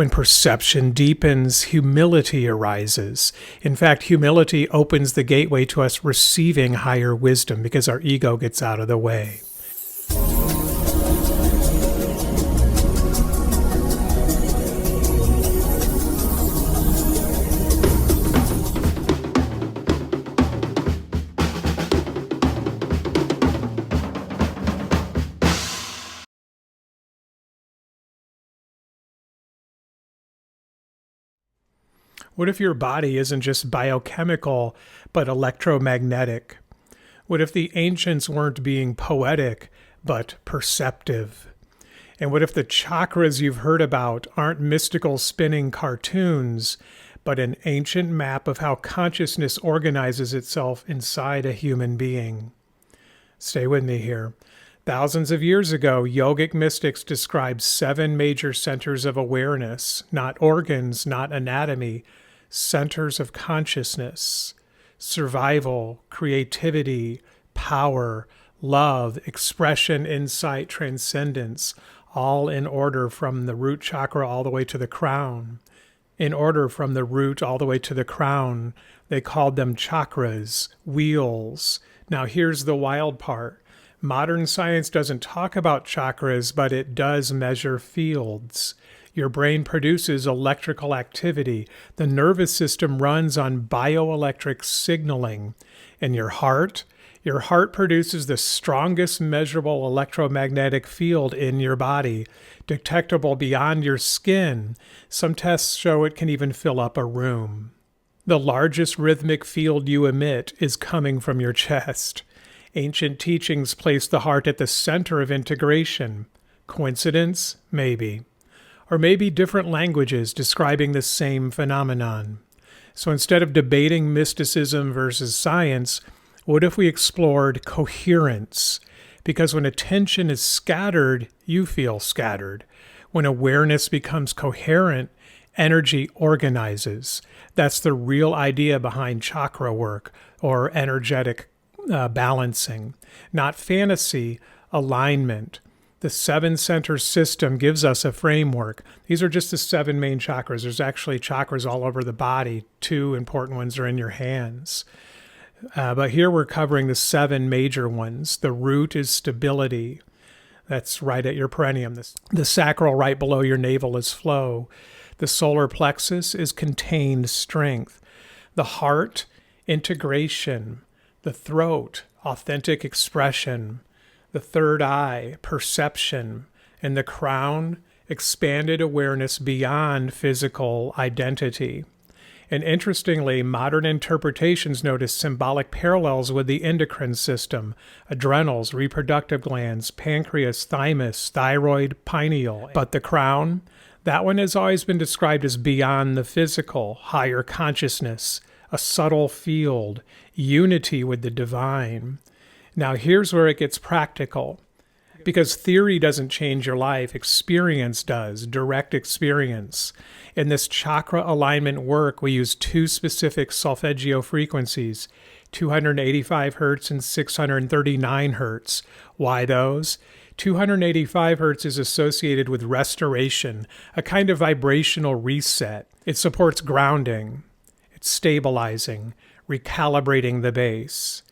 When perception deepens, humility arises. In fact, humility opens the gateway to us receiving higher wisdom because our ego gets out of the way. What if your body isn't just biochemical, but electromagnetic? What if the ancients weren't being poetic, but perceptive? And what if the chakras you've heard about aren't mystical spinning cartoons, but an ancient map of how consciousness organizes itself inside a human being? Stay with me here. Thousands of years ago, yogic mystics described 7 major centers of awareness, not organs, not anatomy, centers of consciousness: survival, creativity, power, love, expression, insight, transcendence, all in order from the root chakra all the way to the crown. In order from the root all the way to the crown, they called them chakras, wheels. Now here's the wild part. Modern science doesn't talk about chakras, but it does measure fields. Your brain produces electrical activity. The nervous system runs on bioelectric signaling. And your heart produces the strongest measurable electromagnetic field in your body, detectable beyond your skin. Some tests show it can even fill up a room. The largest rhythmic field you emit is coming from your chest. Ancient teachings place the heart at the center of integration. Coincidence? Maybe. Or maybe different languages describing the same phenomenon. So instead of debating mysticism versus science, what if we explored coherence? Because when attention is scattered, you feel scattered. When awareness becomes coherent, energy organizes. That's the real idea behind chakra work or energetic balancing. Not fantasy, alignment. The 7-center system gives us a framework. These are just the 7 main chakras. There's actually chakras all over the body. 2 important ones are in your hands. But here we're covering the 7 major ones. The root is stability. That's right at your perineum. The sacral right below your navel is flow. The solar plexus is contained strength. The heart, integration. The throat, authentic expression. The third eye, perception. And the crown, expanded awareness beyond physical identity. And interestingly, modern interpretations notice symbolic parallels with the endocrine system: adrenals, reproductive glands, pancreas, thymus, thyroid, pineal. But the crown, that one has always been described as beyond the physical, higher consciousness, a subtle field, unity with the divine. Now here's where it gets practical. Because theory doesn't change your life, experience does, direct experience. In this chakra alignment work, we use 2 specific Solfeggio frequencies, 285 Hz and 639 Hz. Why those? 285 Hz is associated with restoration, a kind of vibrational reset. It supports grounding. It's stabilizing, recalibrating the base.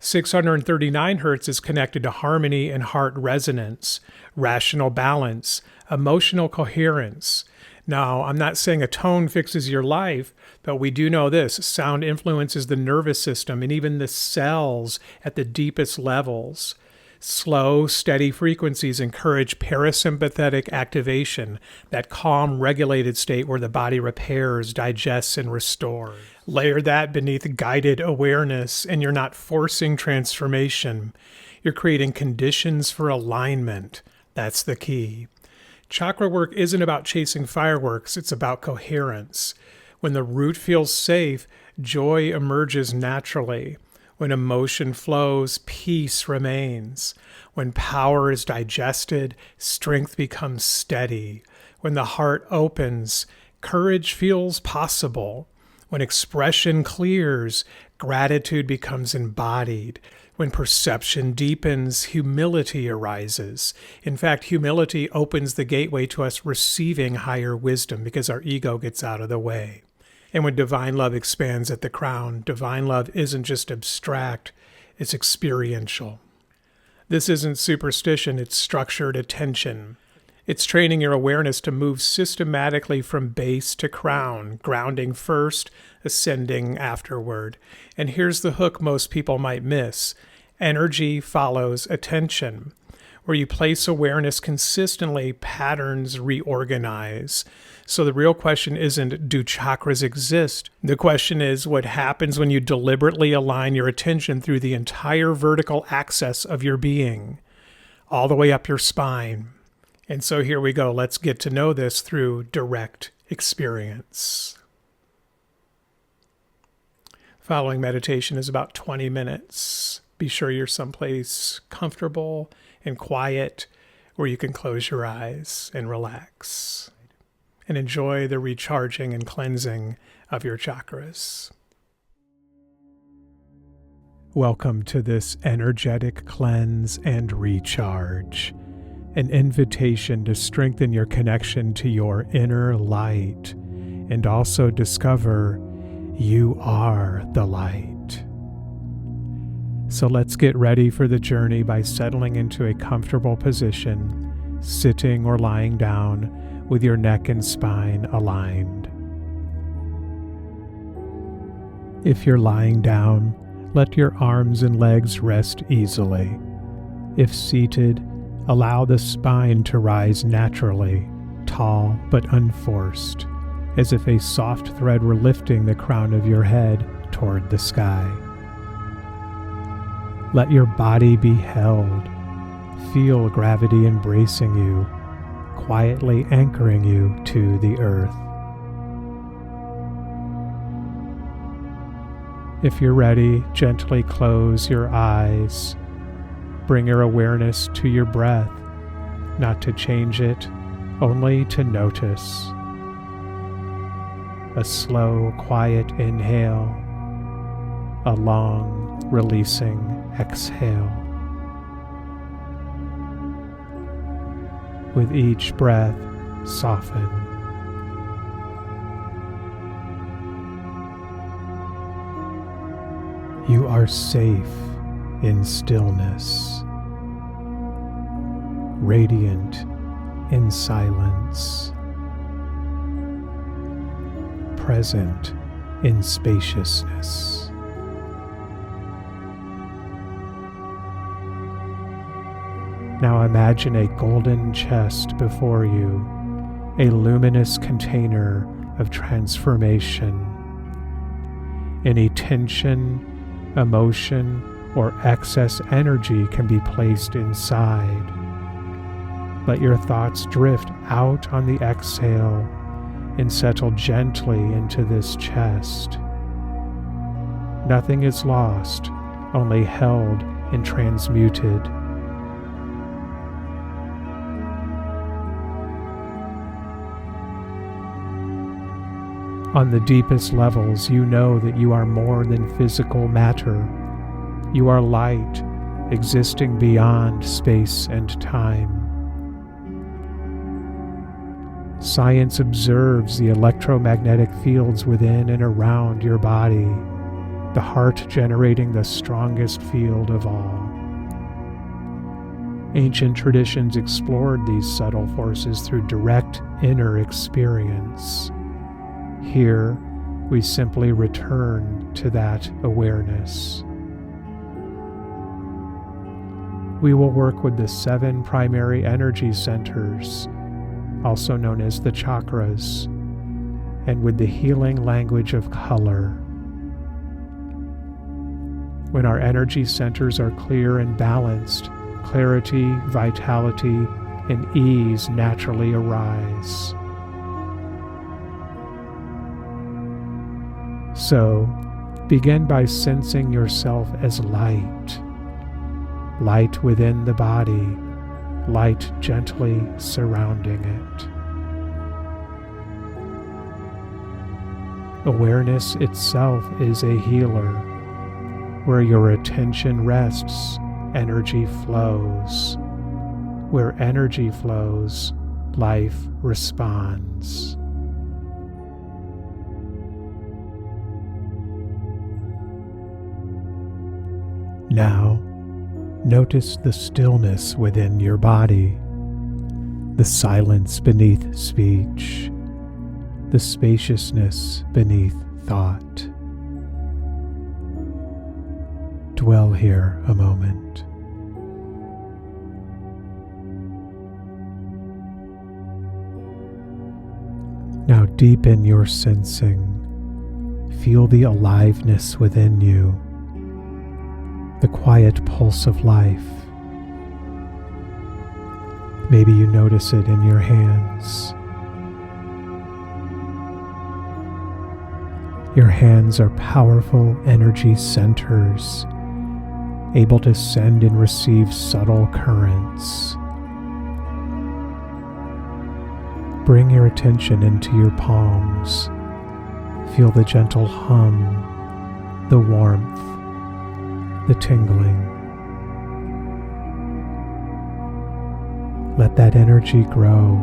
639 Hz is connected to harmony and heart resonance, rational balance, emotional coherence. Now, I'm not saying a tone fixes your life, but we do know this: sound influences the nervous system and even the cells at the deepest levels. Slow, steady frequencies encourage parasympathetic activation, that calm, regulated state where the body repairs, digests, and restores. Layer that beneath guided awareness, and you're not forcing transformation. You're creating conditions for alignment. That's the key. Chakra work isn't about chasing fireworks, it's about coherence. When the root feels safe, joy emerges naturally. When emotion flows, peace remains. When power is digested, strength becomes steady. When the heart opens, courage feels possible. When expression clears, gratitude becomes embodied. When perception deepens, humility arises. In fact, humility opens the gateway to us receiving higher wisdom because our ego gets out of the way. And when divine love expands at the crown, divine love isn't just abstract, it's experiential. This isn't superstition, it's structured attention. It's training your awareness to move systematically from base to crown, grounding first, ascending afterward. And here's the hook most people might miss. Energy follows attention. Where you place awareness consistently, patterns reorganize. So the real question isn't, do chakras exist? The question is, what happens when you deliberately align your attention through the entire vertical axis of your being, all the way up your spine? And so here we go. Let's get to know this through direct experience. Following meditation is about 20 minutes. Be sure you're someplace comfortable and quiet where you can close your eyes and relax and enjoy the recharging and cleansing of your chakras. Welcome to this energetic cleanse and recharge, an invitation to strengthen your connection to your inner light and also discover you are the light. So let's get ready for the journey by settling into a comfortable position, sitting or lying down with your neck and spine aligned. If you're lying down, let your arms and legs rest easily. If seated, allow the spine to rise naturally, tall but unforced, as if a soft thread were lifting the crown of your head toward the sky. Let your body be held. Feel gravity embracing you, quietly anchoring you to the earth. If you're ready, gently close your eyes. Bring your awareness to your breath, not to change it, only to notice. A slow, quiet inhale, a long, releasing exhale. With each breath, soften. You are safe in stillness, radiant in silence, present in spaciousness. Now imagine a golden chest before you, a luminous container of transformation. Any tension, emotion, or excess energy can be placed inside. Let your thoughts drift out on the exhale and settle gently into this chest. Nothing is lost, only held and transmuted. On the deepest levels, you know that you are more than physical matter. You are light, existing beyond space and time. Science observes the electromagnetic fields within and around your body, the heart generating the strongest field of all. Ancient traditions explored these subtle forces through direct inner experience. Here, we simply return to that awareness. We will work with the 7 primary energy centers, also known as the chakras, and with the healing language of color. When our energy centers are clear and balanced, clarity, vitality, and ease naturally arise. So, begin by sensing yourself as light. Light within the body, light gently surrounding it. Awareness itself is a healer, Where your attention rests, energy flows. Where energy flows, life responds. Now, notice the stillness within your body, the silence beneath speech, the spaciousness beneath thought. Dwell here a moment. Now deepen your sensing. Feel the aliveness within you, the quiet pulse of life. Maybe you notice it in your hands. Your hands are powerful energy centers, able to send and receive subtle currents. Bring your attention into your palms. Feel the gentle hum, the warmth, the tingling. Let that energy grow,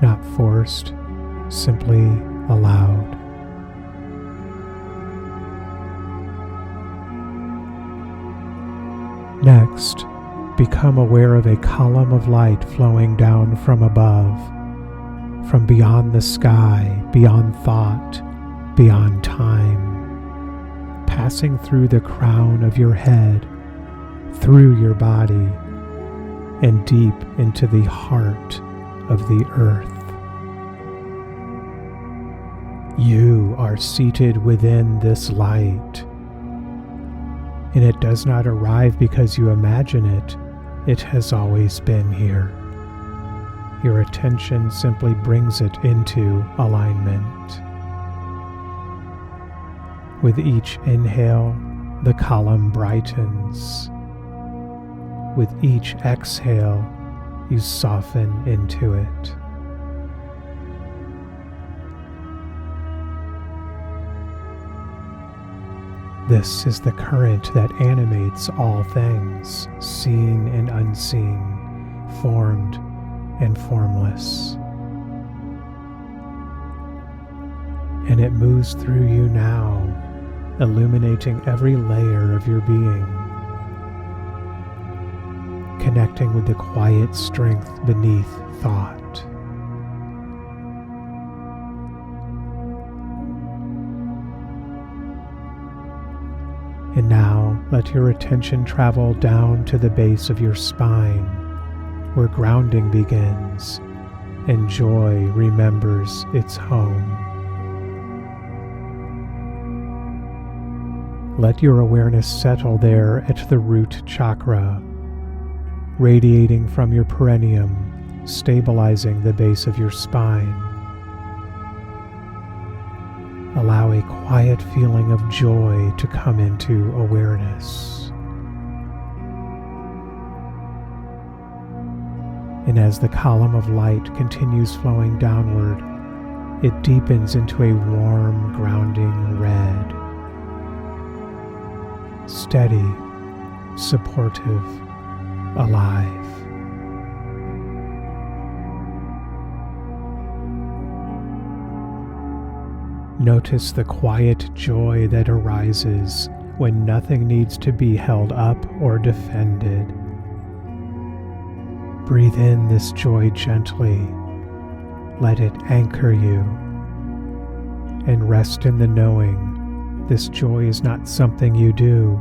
not forced, simply allowed. Next, become aware of a column of light flowing down from above, from beyond the sky, beyond thought, beyond time, passing through the crown of your head, through your body, and deep into the heart of the earth. You are seated within this light, and it does not arrive because you imagine it. It has always been here. Your attention simply brings it into alignment. With each inhale, the column brightens. With each exhale, you soften into it. This is the current that animates all things, seen and unseen, formed and formless. And it moves through you now, illuminating every layer of your being, connecting with the quiet strength beneath thought. And now let your attention travel down to the base of your spine, where grounding begins and joy remembers its home. Let your awareness settle there at the root chakra, radiating from your perineum, stabilizing the base of your spine. Allow a quiet feeling of joy to come into awareness. And as the column of light continues flowing downward, it deepens into a warm, grounding red. Steady, supportive, alive. Notice the quiet joy that arises when nothing needs to be held up or defended. Breathe in this joy gently. Let it anchor you. And rest in the knowing this joy is not something you do.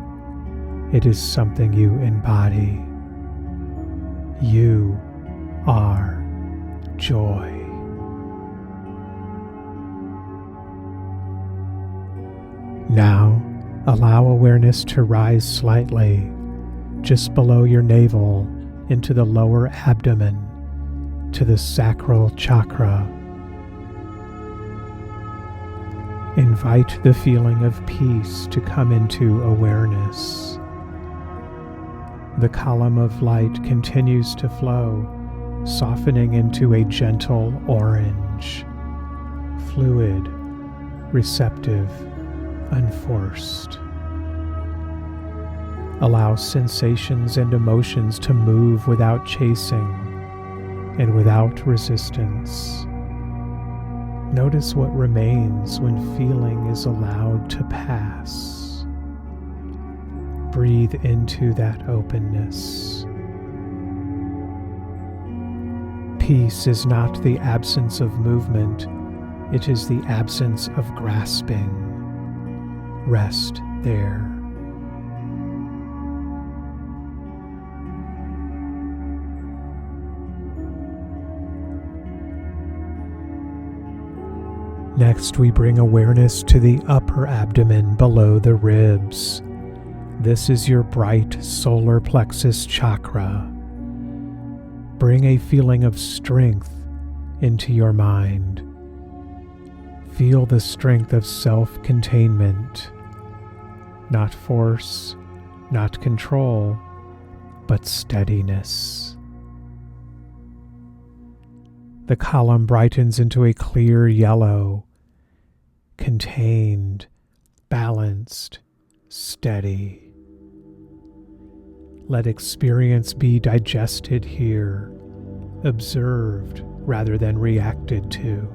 It is something you embody. You are joy. Now, allow awareness to rise slightly, just below your navel, into the lower abdomen, to the sacral chakra. Invite the feeling of peace to come into awareness. The column of light continues to flow, softening into a gentle orange, fluid, receptive, unforced. Allow sensations and emotions to move without chasing and without resistance. Notice what remains when feeling is allowed to pass. Breathe into that openness. Peace is not the absence of movement, it is the absence of grasping. Rest there. Next, we bring awareness to the upper abdomen below the ribs. This is your bright solar plexus chakra. Bring a feeling of strength into your mind. Feel the strength of self-containment, not force, not control, but steadiness. The column brightens into a clear yellow, contained, balanced, steady. Let experience be digested here, observed rather than reacted to.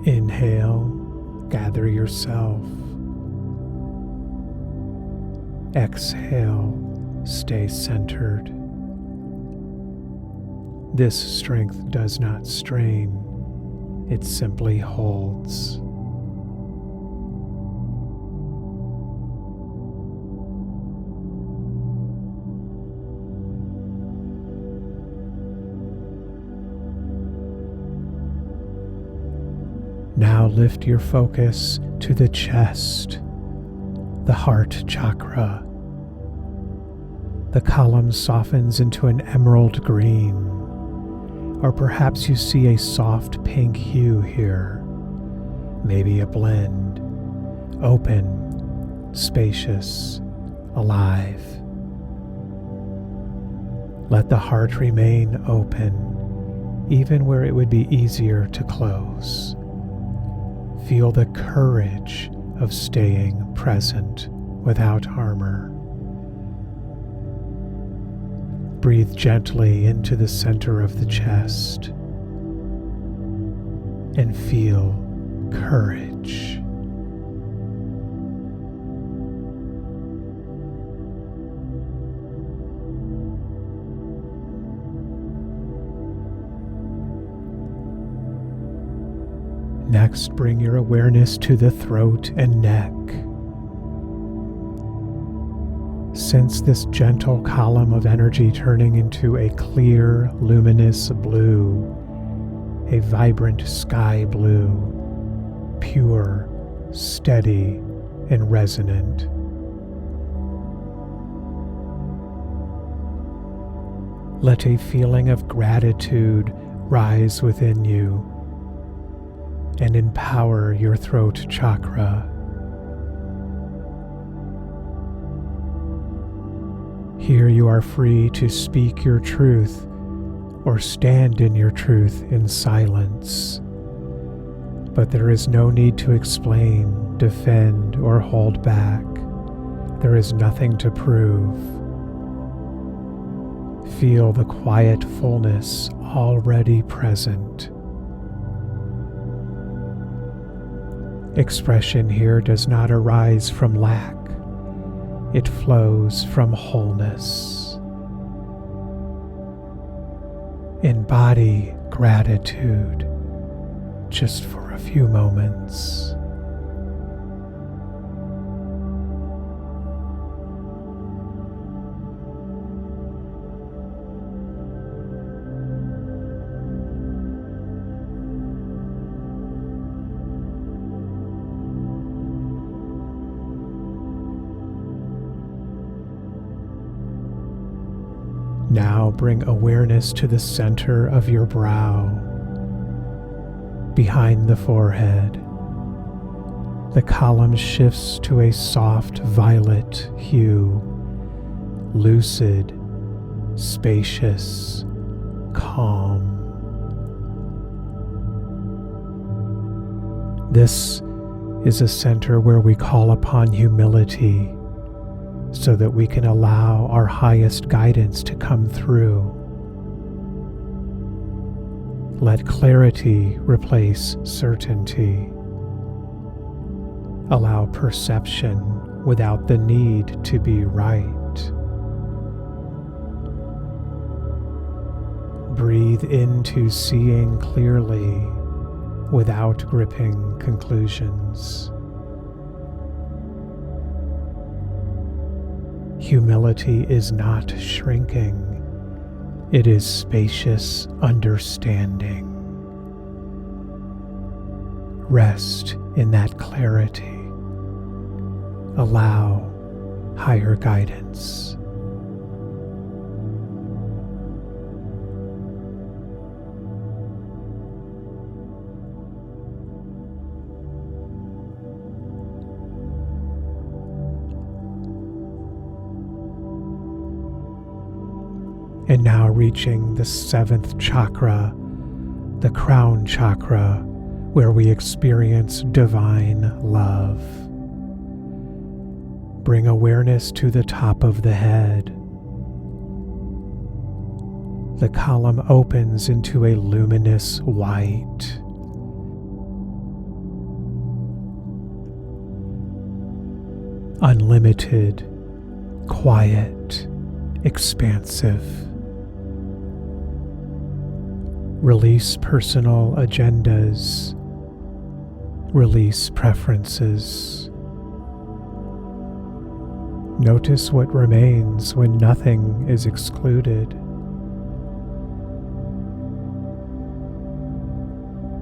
Inhale, gather yourself. Exhale, stay centered. This strength does not strain, it simply holds. Now lift your focus to the chest, the heart chakra. The column softens into an emerald green, or perhaps you see a soft pink hue here, maybe a blend, open, spacious, alive. Let the heart remain open, even where it would be easier to close. Feel the courage of staying present without armor. Breathe gently into the center of the chest and feel courage. Next, bring your awareness to the throat and neck. Sense this gentle column of energy turning into a clear, luminous blue, a vibrant sky blue, pure, steady, and resonant. Let a feeling of gratitude rise within you and empower your throat chakra. Here you are free to speak your truth or stand in your truth in silence. But there is no need to explain, defend, or hold back. There is nothing to prove. Feel the quiet fullness already present. Expression here does not arise from lack. It flows from wholeness. Embody gratitude just for a few moments. Now bring awareness to the center of your brow, behind the forehead. The column shifts to a soft violet hue, lucid, spacious, calm. This is a center where we call upon humility so that we can allow our highest guidance to come through. Let clarity replace certainty. Allow perception without the need to be right. Breathe into seeing clearly without gripping conclusions. Humility is not shrinking, it is spacious understanding. Rest in that clarity. Allow higher guidance. And now reaching the 7th chakra, the crown chakra, where we experience divine love. Bring awareness to the top of the head. The column opens into a luminous white. Unlimited, quiet, expansive. Release personal agendas. Release preferences. Notice what remains when nothing is excluded.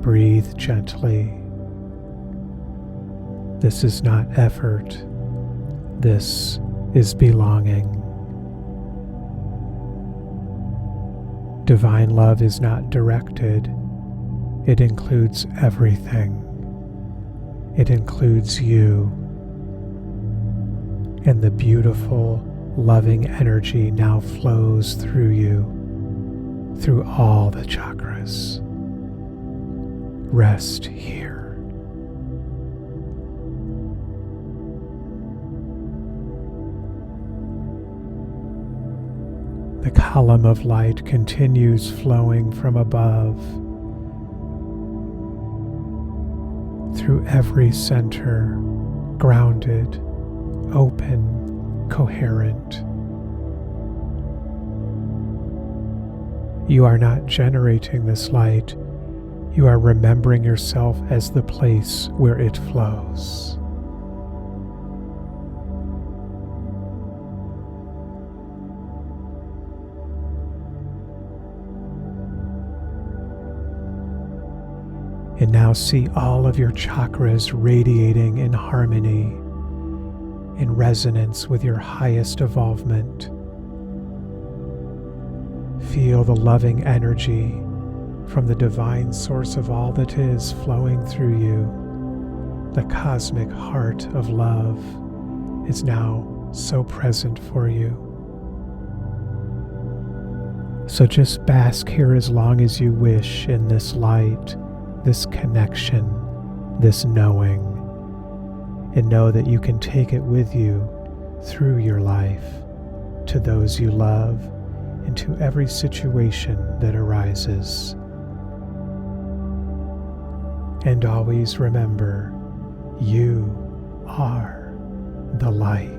Breathe gently. This is not effort. This is belonging. Divine love is not directed. It includes everything. It includes you. And the beautiful, loving energy now flows through you, through all the chakras. Rest here. The column of light continues flowing from above through every center, grounded, open, coherent. You are not generating this light, you are remembering yourself as the place where it flows. And now see all of your chakras radiating in harmony, in resonance with your highest evolvement. Feel the loving energy from the divine source of all that is flowing through you. The cosmic heart of love is now so present for you. So just bask here as long as you wish in this light, this connection, this knowing, and know that you can take it with you through your life, to those you love, and to every situation that arises. And always remember, you are the light.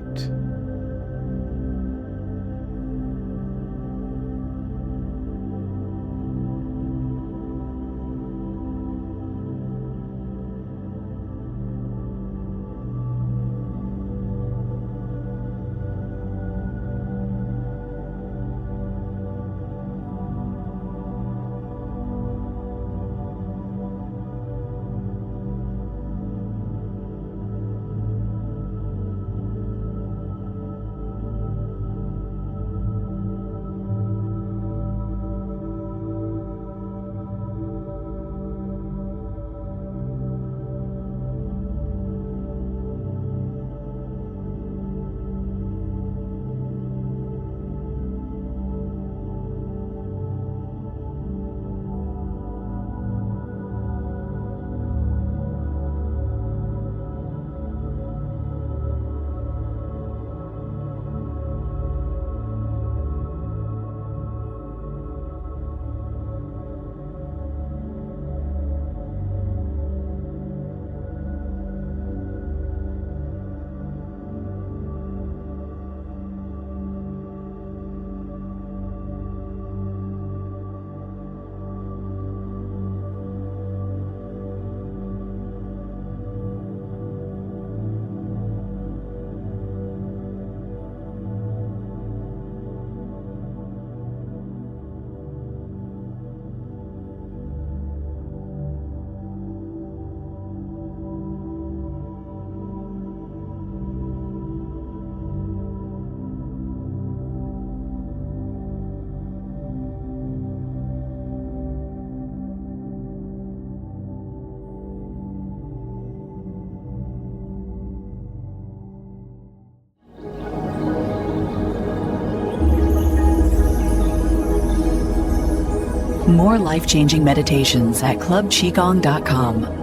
More life-changing meditations at clubqigong.com.